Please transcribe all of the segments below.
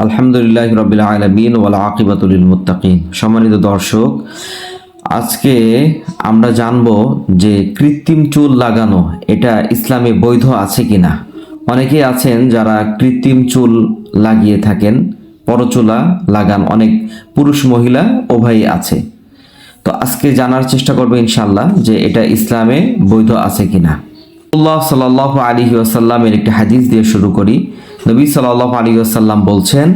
আলহামদুলিল্লাহ রাব্বিল আলামিন ওয়াল আকিবাতুল লিল মুত্তাকিন। সম্মানিত দর্শক, আজকে আমরা জানব যে কৃত্রিম চুল লাগানো এটা ইসলামে বৈধ আছে কিনা। অনেকেই আছেন যারা কৃত্রিম চুল লাগিয়ে থাকেন, পরচুলা লাগান, অনেক পুরুষ মহিলা উভয়ই আছে। তো আজকে জানার চেষ্টা করবো ইনশাআল্লাহ যে এটা ইসলামে বৈধ আছে কিনা। রাসূলুল্লাহ সাল্লাল্লাহু আলাইহি ওয়াসাল্লামের একটি হাদিস দিয়ে শুরু করি। নবী সাল্লাল্লাহু আলাইহি ওয়াসাল্লাম বলছেন,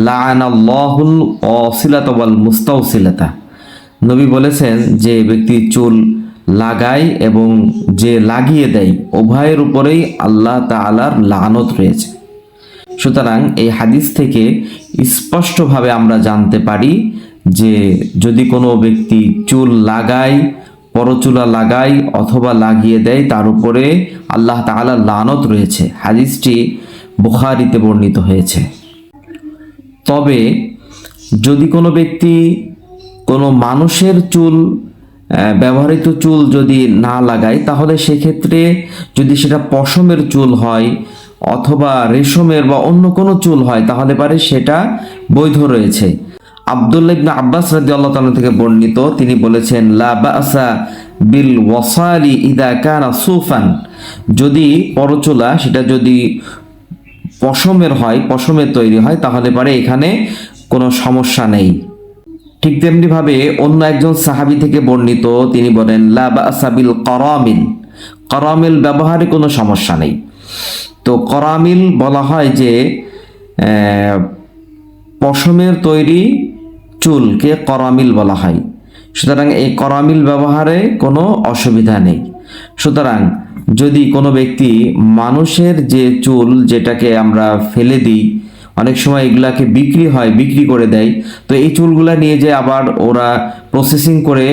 লাআনাল্লাহুল ওয়াসিলাতা ওয়াল মুস্তাওসিলাতা। নবী বলেছেন, যে ব্যক্তি চুল লাগায় এবং যে লাগিয়ে দেয়, উভয়ের উপরেই আল্লাহ তাআলার লানত রয়েছে। সুতরাং এই হাদিস থেকে স্পষ্টভাবে আমরা জানতে পারি যে যদি কোনো ব্যক্তি চুল লাগায়, পরচুলা লাগায় অথবা লাগিয়ে দেয়, তার উপরে আল্লাহ তাআলার লানত রয়েছে। হাদিসটি বুখারীতে বর্ণিত হয়েছে। তবে যদি কোনো ব্যক্তি কোনো মানুষের চুল, ব্যবহৃত চুল যদি না লাগায়, তাহলে সেক্ষেত্রে যদি সেটা পশমের চুল হয় অথবা রেশমের বা অন্য কোনো চুল হয়, তাহলে পারে সেটা বৈধ রয়েছে। আব্দুল্লাহ ইবনে আব্বাস রাদিয়াল্লাহু তাআলা থেকে বর্ণিত, তিনি বলেছেন, লা বাসা বিল ওয়াসালি ইদা কানা সুফান। যদি পরচুলা সেটা যদি পশমের হয়, পশমের তৈরি হয়, তাহলে পারে এখানে কোনো সমস্যা নেই। ঠিক তেমনিভাবে অন্য একজন সাহাবী থেকে বর্ণিত, তিনি বলেন, লা বাসা বিল কারামিল। কারামিল ব্যবহারে কোনো সমস্যা নেই। তো কারামিল বলা হয় যে পশমের তৈরি চুলকে কারামিল বলা হয়। সুতরাং এই কারামিল ব্যবহারে কোনো অসুবিধা নেই। সুতরাং যদি কোনো ব্যক্তি মানুষের যে চুল, যেটাকে আমরা ফেলে দিই, অনেক সময় এগুলাকে বিক্রি হয়, বিক্রি করে দেয়, তো এই চুলগুলা নিয়ে যে আবার ওরা প্রসেসিং করে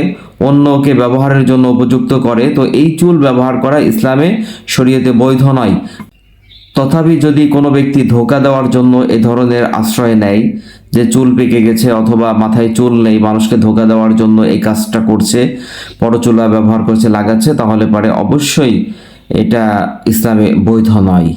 অন্যকে ব্যবহারের জন্য উপযুক্ত করে, তো এই চুল ব্যবহার করা ইসলামে শরীয়তে বৈধ নয়। তথাপি যদি কোনো ব্যক্তি ধোঁকা দেওয়ার জন্য এ ধরনের আশ্রয় নেয়, যে চুল পেকে গেছে অথবা মাথায় চুল নেই, মানুষকে ধোঁকা দেওয়ার জন্য এই কাজটা করছে, পরচুলা ব্যবহার করছে, লাগাচ্ছে, তাহলে পারে অবশ্যই এটা ইসলামে বৈধ নয়।